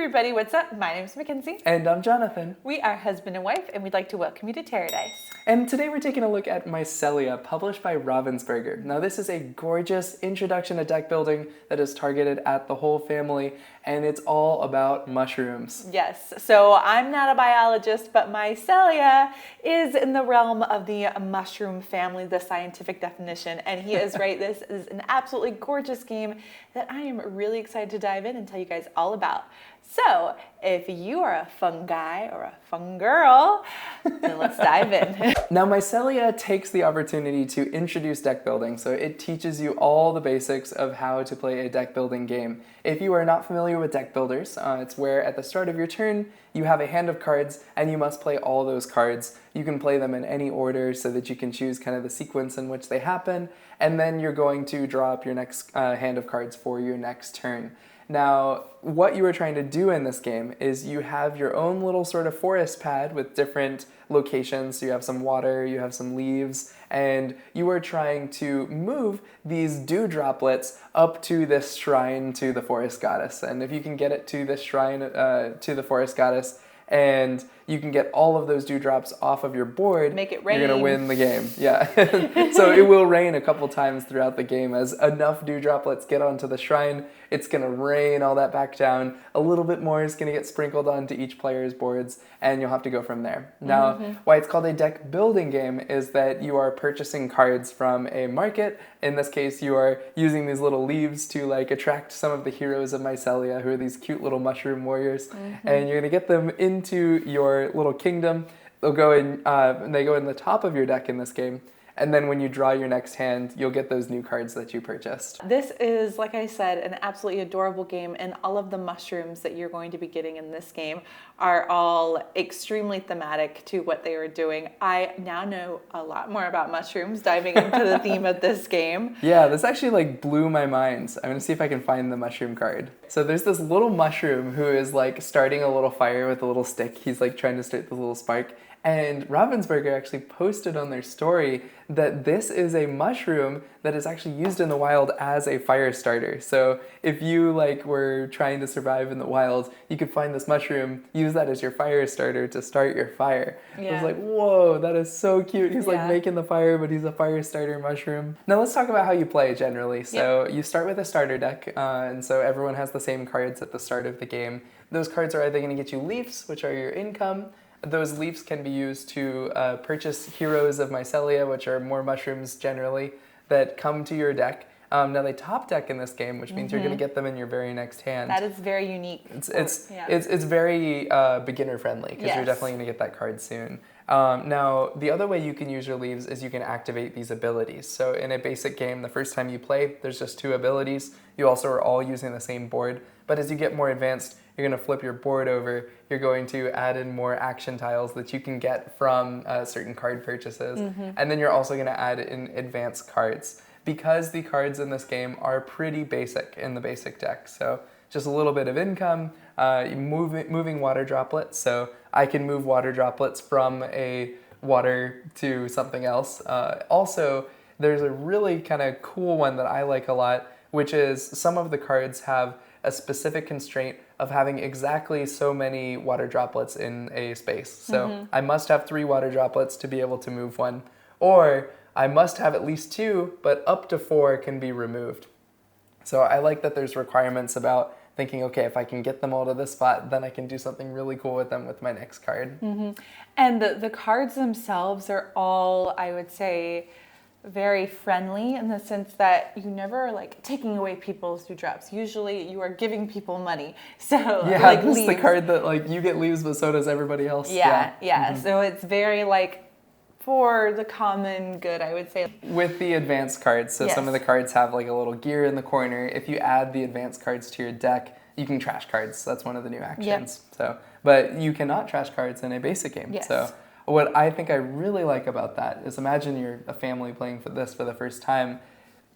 everybody, what's up? My name is Mackenzie. And I'm Jonathan. We are husband and wife, and we'd like to welcome you to TerreDice. And today we're taking a look at Mycelia, published by Ravensburger. Now this is a gorgeous introduction to deck building that is targeted at the whole family, and it's all about mushrooms. Yes, so I'm not a biologist, but Mycelia is in the realm of the mushroom family, the scientific definition, and he is right. This is an absolutely gorgeous game that I am really excited to dive in and tell you guys all about. So, if you are a fungi or a fungirl, then let's dive in. Now, Mycelia takes the opportunity to introduce deck building, so it teaches you all the basics of how to play a deck building game. If you are not familiar with deck builders, it's where at the start of your turn, you have a hand of cards and you must play all those cards. You can play them in any order so that you can choose kind of the sequence in which they happen, and then you're going to draw up your next hand of cards for your next turn. Now, what you are trying to do in this game is you have your own little sort of forest pad with different locations. So you have some water, you have some leaves, and you are trying to move these dew droplets up to this shrine to the forest goddess. And if you can get it to this shrine to the forest goddess, and you can get all of those dewdrops off of your board, make it rain. You're gonna win the game. Yeah. So it will rain a couple times throughout the game. As enough dew droplets get onto the shrine, it's gonna rain all that back down. A little bit more is gonna get sprinkled onto each player's boards, and you'll have to go from there. Now, why it's called a deck building game is that you are purchasing cards from a market. In this case, you are using these little leaves to like attract some of the heroes of Mycelia, who are these cute little mushroom warriors, and you're gonna get them into your little kingdom. They'll go in, they go in the top of your deck in this game, and then when you draw your next hand, you'll get those new cards that you purchased. This is, like I said, an absolutely adorable game, and all of the mushrooms that you're going to be getting in this game are all extremely thematic to what they are doing. I now know a lot more about mushrooms diving into the theme of this game. Yeah, this actually like blew my mind. I'm gonna see if I can find the mushroom card. So there's this little mushroom who is like starting a little fire with a little stick. He's like trying to start the little spark. And Ravensburger actually posted on their story that this is a mushroom that is actually used in the wild as a fire starter. So if you like were trying to survive in the wild, you could find this mushroom, use that as your fire starter to start your fire. Yeah. I was like, whoa, that is so cute. He's like making the fire, but he's a fire starter mushroom. Now let's talk about how you play generally. So you start with a starter deck, and so everyone has the same cards at the start of the game. Those cards are either going to get you leaves, which are your income. Those leaves can be used to purchase heroes of Mycelia, which are more mushrooms generally, that come to your deck. Now they top deck in this game, which means you're going to get them in your very next hand. That is very unique. It's very beginner friendly, because you're definitely going to get that card soon. Now, the other way you can use your leaves is you can activate these abilities. So in a basic game, the first time you play, there's just 2 abilities. You also are all using the same board. But as you get more advanced, you're going to flip your board over. You're going to add in more action tiles that you can get from certain card purchases. And then you're also going to add in advanced cards, because the cards in this game are pretty basic in the basic deck. So just a little bit of income, moving water droplets. So I can move water droplets from a water to something else. Also, there's a really kind of cool one that I like a lot, which is some of the cards have a specific constraint of having exactly so many water droplets in a space. So I must have 3 water droplets to be able to move one, or I must have at least 2, but up to 4 can be removed. So I like that there's requirements about thinking, okay, if I can get them all to this spot, then I can do something really cool with them with my next card. And the cards themselves are all, I would say, very friendly in the sense that you never are like taking away people's dewdrops. Usually you are giving people money. So like this leaves. Is the card that like you get leaves, but so does everybody else. So it's very like for the common good, I would say. With the advanced cards, so some of the cards have like a little gear in the corner. If you add the advanced cards to your deck, you can trash cards. That's one of the new actions. So, but you cannot trash cards in a basic game. So what I think I really like about that is, imagine you're a family playing for this for the first time.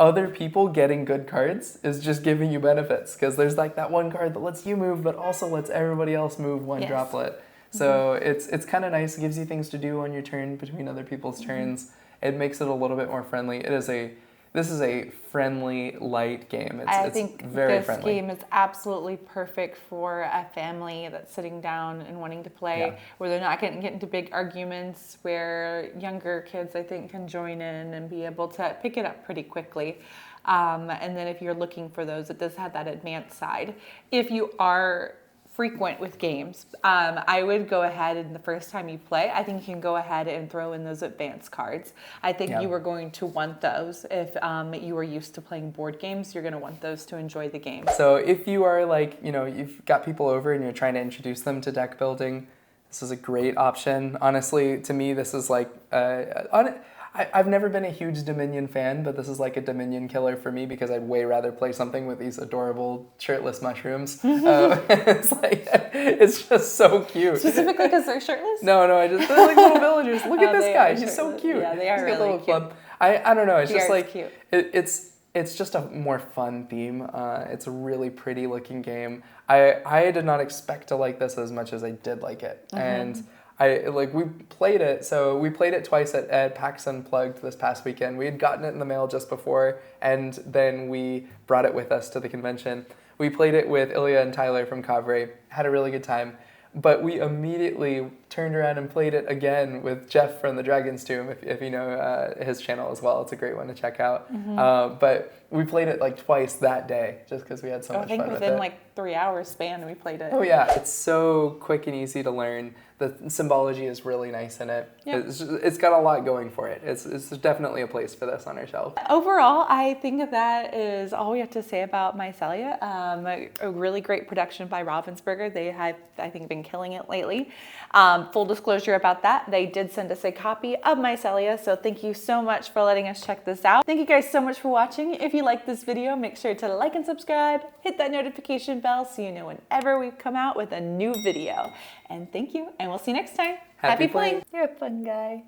Other people getting good cards is just giving you benefits, because there's like that one card that lets you move, but also lets everybody else move one droplet. So it's kind of nice. It gives you things to do on your turn between other people's turns. It makes it a little bit more friendly. It is a This is a friendly, light game. I It's think very this friendly. game is absolutely perfect for a family that's sitting down and wanting to play, where they're not getting into big arguments, where younger kids, I think, can join in and be able to pick it up pretty quickly. And then if you're looking for those, it does have that advanced side. If you are frequent with games, I would go ahead and the first time you play, I think you can go ahead and throw in those advanced cards. I think you are going to want those. If you are used to playing board games, you're going to want those to enjoy the game. So if you are like, you've got people over and you're trying to introduce them to deck building, this is a great option. Honestly, to me, this is like, I've never been a huge Dominion fan, but this is like a Dominion killer for me because I'd way rather play something with these adorable shirtless mushrooms. It's just so cute. Specifically because they're shirtless? No, they're like little villagers. Look at this guy. She's so cute. Yeah, they are really cute. Club. I don't know. It's just like, cute. It's just a more fun theme. It's a really pretty looking game. I did not expect to like this as much as I did like it. And we played it. So we played it twice at PAX Unplugged this past weekend. We had gotten it in the mail just before, and then we brought it with us to the convention. We played it with Ilya and Tyler from Kavre. Had a really good time. But we immediately turned around and played it again with Jeff from the Dragon's Tomb, if you know his channel as well. It's a great one to check out. But we played it like twice that day just because we had so much fun with it. I think within like 3 hours span we played it. Oh yeah, it's so quick and easy to learn. The symbology is really nice in it. Yep. It's got a lot going for it. It's definitely a place for this on our shelf. Overall, I think that is all we have to say about Mycelia. A really great production by Ravensburger. They have, I think, been killing it lately. Full disclosure about that, they did send us a copy of Mycelia, so thank you so much for letting us check this out. Thank you guys so much for watching. If you like this video, make sure to like and subscribe, hit that notification bell so you know whenever we come out with a new video. And thank you, and we'll see you next time. Happy playing. You're a fun guy.